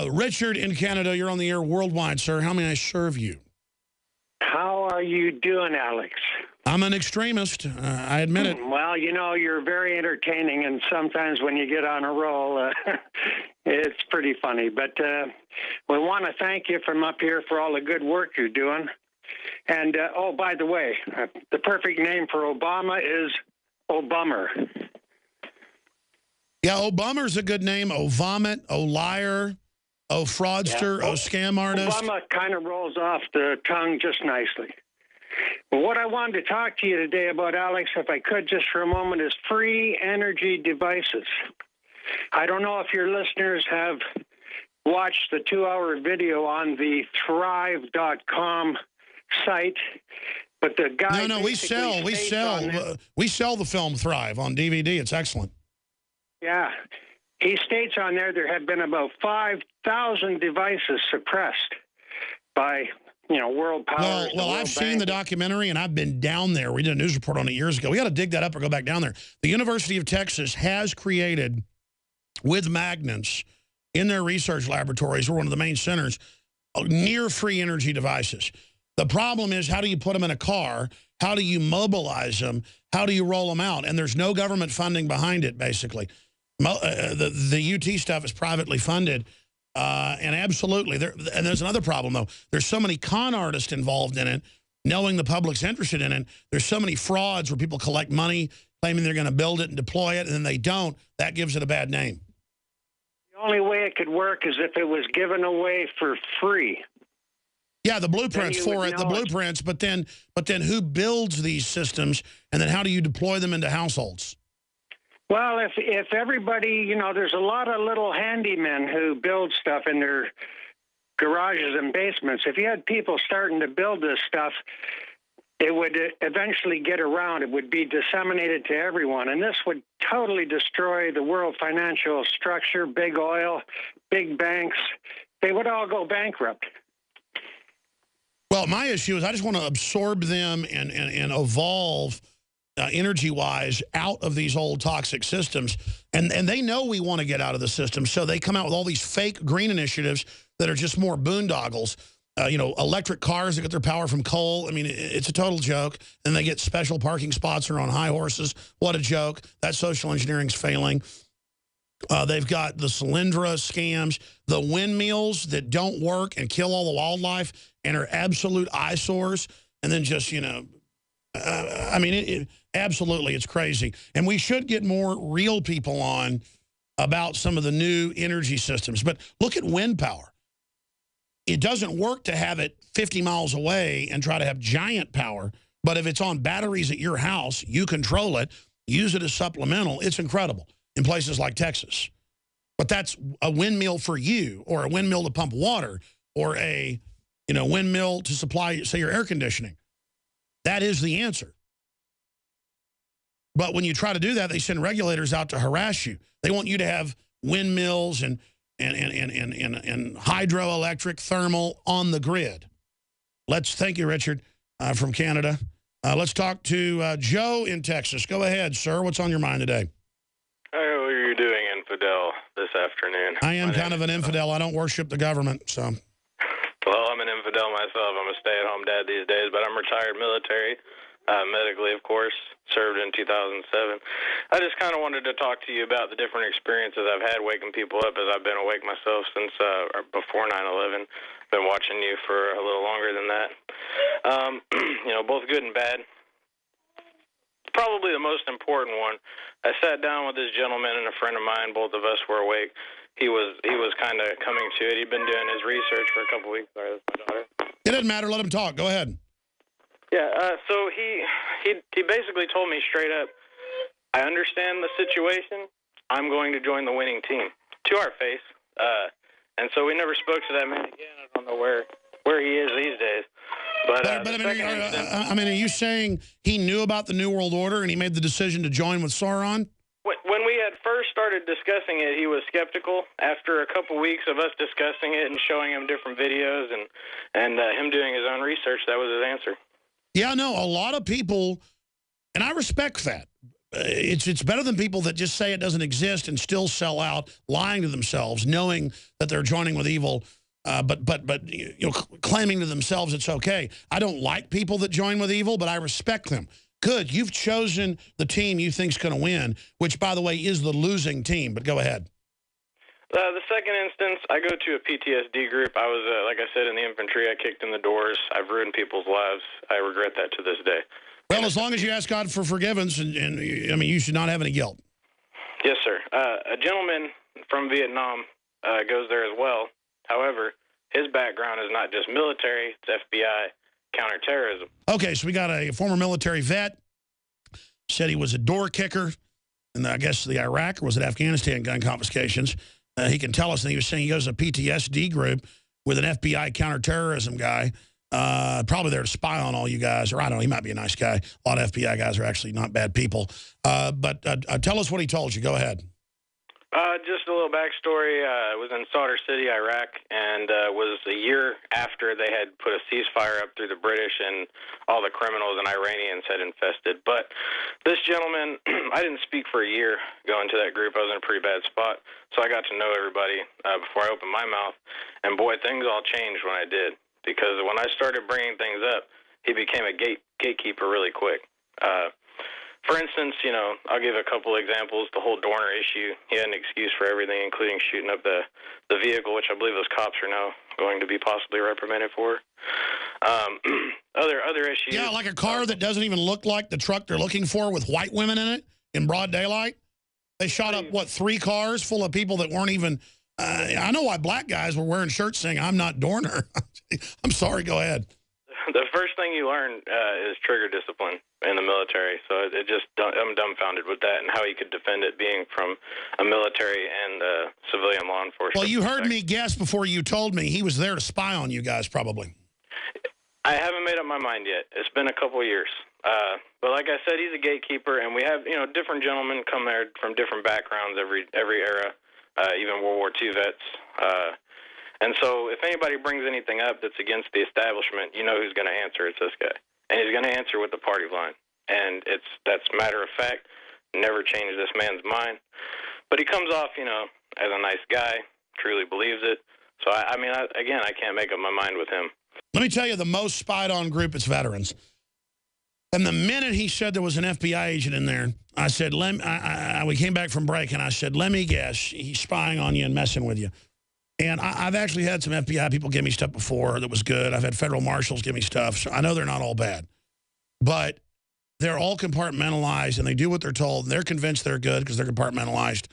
Richard in Canada, you're on the air worldwide, sir. How may I serve you? How are you doing, Alex? I'm an extremist. I admit it. Well, you know, you're very entertaining, and sometimes when you get on a roll, it's pretty funny. But we want to thank you from up here for all the good work you're doing. And, oh, by the way, the perfect name for Obama is Obummer. Yeah, Obummer's a good name. O-vomit, O-liar, O-fraudster, Yeah. O-scam artist. Obama kind of rolls off the tongue just nicely. But what I wanted to talk to you today about, Alex, if I could just for a moment, is free energy devices. I don't know if your listeners have watched the 2-hour video on the Thrive.com site, but the guy No, we sell the film Thrive on DVD. It's excellent. Yeah. He states on there have been about 5,000 devices suppressed by, you know, world powers. Well, I've seen the documentary, and I've been down there. We did a news report on it years ago. We got to dig that up or go back down there. The University of Texas has created, with magnets in their research laboratories, we're one of the main centers, near-free energy devices. The problem is, how do you put them in a car? How do you mobilize them? How do you roll them out? And there's no government funding behind it, basically. The UT stuff is privately funded. And absolutely, and there's another problem, though. There's so many con artists involved in it, knowing the public's interested in it. There's so many frauds where people collect money, claiming they're going to build it and deploy it, and then they don't. That gives it a bad name. The only way it could work is if it was given away for free. Yeah, the blueprints for it, the blueprints, but then who builds these systems, and then how do you deploy them into households? Well, if everybody, you know, there's a lot of little handymen who build stuff in their garages and basements. If you had people starting to build this stuff, it would eventually get around. It would be disseminated to everyone, and this would totally destroy the world financial structure, big oil, big banks. They would all go bankrupt. Well, my issue is I just want to absorb them and evolve energy-wise out of these old toxic systems. And they know we want to get out of the system, so they come out with all these fake green initiatives that are just more boondoggles. You know, electric cars that get their power from coal. I mean, it's a total joke. And they get special parking spots or on high horses. What a joke. That social engineering's failing. They've got the Solyndra scams, the windmills that don't work and kill all the wildlife and are absolute eyesores. And then just, you know, I mean, absolutely, it's crazy. And we should get more real people on about some of the new energy systems. But look at wind power. It doesn't work to have it 50 miles away and try to have giant power. But if it's on batteries at your house, you control it, use it as supplemental, it's incredible in places like Texas. But that's a windmill for you, or a windmill to pump water, or a, you know, windmill to supply, say, your air conditioning. That is the answer. But when you try to do that, they send regulators out to harass you. They want you to have windmills and hydroelectric, thermal on the grid. Thank you, Richard, from Canada. Let's talk to Joe in Texas. Go ahead, sir. What's on your mind today? How are you doing, infidel, this afternoon? I am kind of an infidel. I don't worship the government, so. Well, I'm an infidel myself. I'm a stay-at-home dad these days, but I'm retired military, medically, of course, served in 2007. I just kind of wanted to talk to you about the different experiences I've had waking people up, as I've been awake myself since before 9/11. Been watching you for a little longer than that. You know, both good and bad. Probably the most important one, I sat down with this gentleman and a friend of mine. Both of us were awake. He was kind of coming to it. He'd been doing his research for a couple weeks. Sorry, that's my daughter. It doesn't matter. Let him talk. Go ahead. Yeah, so he basically told me straight up, I understand the situation. I'm going to join the winning team, to our face. And so we never spoke to that man again. I don't know where he is these days. But I mean, are you saying he knew about the New World Order and he made the decision to join with Sauron? When we had first started discussing it, he was skeptical. After a couple weeks of us discussing it and showing him different videos and him doing his own research, that was his answer. Yeah, no, a lot of people, and I respect that. it's better than people that just say it doesn't exist and still sell out, lying to themselves, knowing that they're joining with evil, but claiming to themselves it's okay. I don't like people that join with evil, but I respect them. Good, you've chosen the team you think's going to win, which, by the way, is the losing team. But go ahead. The second instance, I go to a PTSD group. I was, like I said, in the infantry. I kicked in the doors. I've ruined people's lives. I regret that to this day. Well, as long as you ask God for forgiveness, and I mean, you should not have any guilt. Yes, sir. A gentleman from Vietnam goes there as well. However, his background is not just military, it's FBI, counterterrorism. Okay, so we got a former military vet, said he was a door kicker, and I guess the Iraq, or was it Afghanistan gun confiscations. He can tell us, and he was saying he goes to a PTSD group with an FBI counterterrorism guy, probably there to spy on all you guys, or I don't know, he might be a nice guy. A lot of FBI guys are actually not bad people. But tell us what he told you. Go ahead. Just a little backstory. I was in Sadr City, Iraq, and was a year after they had put a ceasefire up through the British and all the criminals and Iranians had infested. But this gentleman, I didn't speak for a year going to that group. I was in a pretty bad spot, so I got to know everybody before I opened my mouth. And boy, things all changed when I did, because when I started bringing things up, he became a gatekeeper really quick. For instance, you know, I'll give a couple examples. The whole Dorner issue, he had an excuse for everything, including shooting up the vehicle, which I believe those cops are now going to be possibly reprimanded for. Other issues. Yeah, like a car that doesn't even look like the truck they're looking for with white women in it in broad daylight. They shot up, what, 3 cars full of people that weren't even... I know why black guys were wearing shirts saying, "I'm not Dorner." I'm sorry, go ahead. The first thing you learn is trigger discipline in the military. So I'm dumbfounded with that and how you could defend it being from a military and civilian law enforcement. Well, you heard me guess before you told me he was there to spy on you guys, probably. I haven't made up my mind yet. It's been a couple of years. But like I said, he's a gatekeeper, and we have, you know, different gentlemen come there from different backgrounds every era, even World War II vets. And so if anybody brings anything up that's against the establishment, you know who's going to answer. It's this guy. And he's going to answer with the party line. And that's matter of fact. Never changed this man's mind. But he comes off, you know, as a nice guy, truly believes it. So, I mean, again, I can't make up my mind with him. Let me tell you, the most spied on group is veterans. And the minute he said there was an FBI agent in there, I said, we came back from break, and I said, let me guess, he's spying on you and messing with you. And I've actually had some FBI people give me stuff before that was good. I've had federal marshals give me stuff. So I know they're not all bad. But they're all compartmentalized, and they do what they're told. And they're convinced they're good because they're compartmentalized.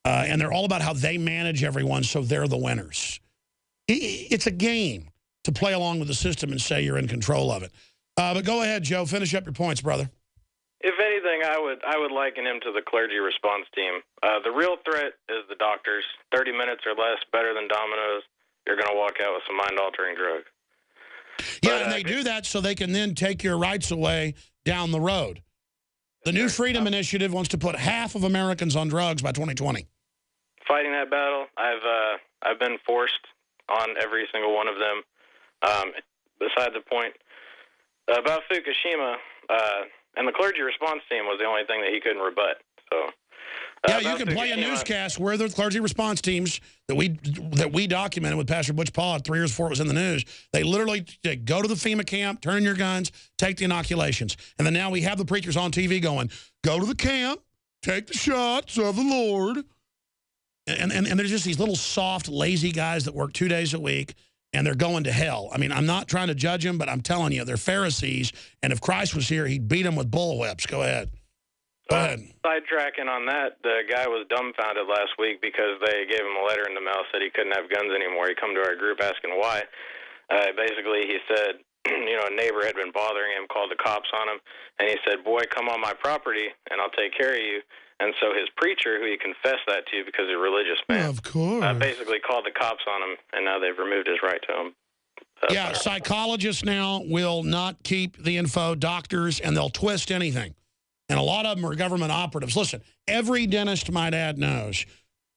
And they're all about how they manage everyone so they're the winners. It's a game to play along with the system and say you're in control of it. But go ahead, Joe. Finish up your points, brother. If anything, I would liken him to the clergy response team. The real threat is the doctors. 30 minutes or less, better than dominoes. You're going to walk out with some mind-altering drug. Yeah, and they do that so they can then take your rights away down the road. The New Freedom Initiative wants to put half of Americans on drugs by 2020. Fighting that battle, I've been forced on every single one of them. Beside the point, about Fukushima, and the clergy response team was the only thing that he couldn't rebut. So, yeah, you can play a newscast where the clergy response teams that we documented with Pastor Butch Pod 3 years before it was in the news. They literally go to the FEMA camp, turn in your guns, take the inoculations. And then now we have the preachers on TV going, go to the camp, take the shots of the Lord. And there's just these little soft, lazy guys that work 2 days a week, and they're going to hell. I mean, I'm not trying to judge them, but I'm telling you, they're Pharisees, and if Christ was here, he'd beat them with bullwhips. Go ahead. Go ahead. Sidetracking on that, the guy was dumbfounded last week because they gave him a letter in the mail, said he couldn't have guns anymore. He come to our group asking why. Basically, he said, you know, a neighbor had been bothering him, called the cops on him, and he said, boy, come on my property, and I'll take care of you. And so his preacher, who he confessed that to because he's a religious man, of course, basically called the cops on him, and now they've removed his right to him. Yeah, psychologists now will not keep the info, doctors, and they'll twist anything. And a lot of them are government operatives. Listen, every dentist my dad knows,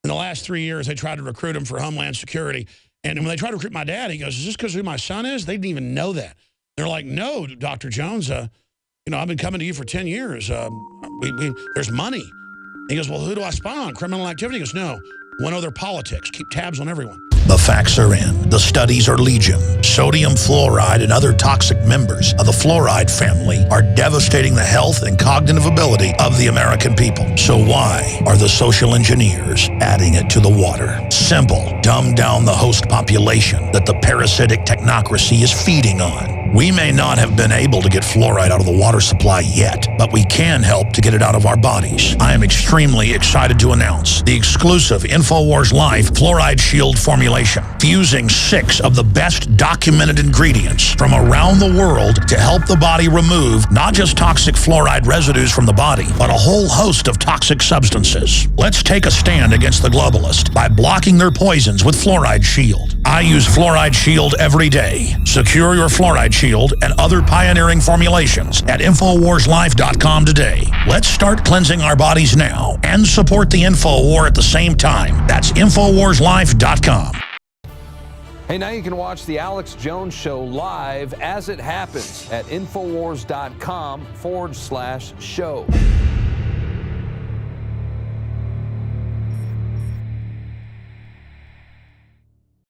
in the last 3 years, they tried to recruit him for Homeland Security. And when they tried to recruit my dad, he goes, is this because who my son is? They didn't even know that. They're like, no, Dr. Jones, you know, I've been coming to you for 10 years. there's money. He goes, well, who do I spy on? Criminal activity? He goes, no. One of their politics. Keep tabs on everyone. The facts are in. The studies are legion. Sodium fluoride and other toxic members of the fluoride family are devastating the health and cognitive ability of the American people. So why are the social engineers adding it to the water? Simple. Dumb down the host population that the parasitic technocracy is feeding on. We may not have been able to get fluoride out of the water supply yet, but we can help to get it out of our bodies. I am extremely excited to announce the exclusive InfoWars Life Fluoride Shield formulation, fusing 6 of the best documented ingredients from around the world to help the body remove not just toxic fluoride residues from the body, but a whole host of toxic substances. Let's take a stand against the globalists by blocking their poisons with Fluoride Shield. I use Fluoride Shield every day. Secure your Fluoride Shield and other pioneering formulations at InfoWarsLife.com today. Let's start cleansing our bodies now and support the InfoWar at the same time. That's InfoWarsLife.com. Hey, now you can watch the Alex Jones Show live as it happens at InfoWars.com/show.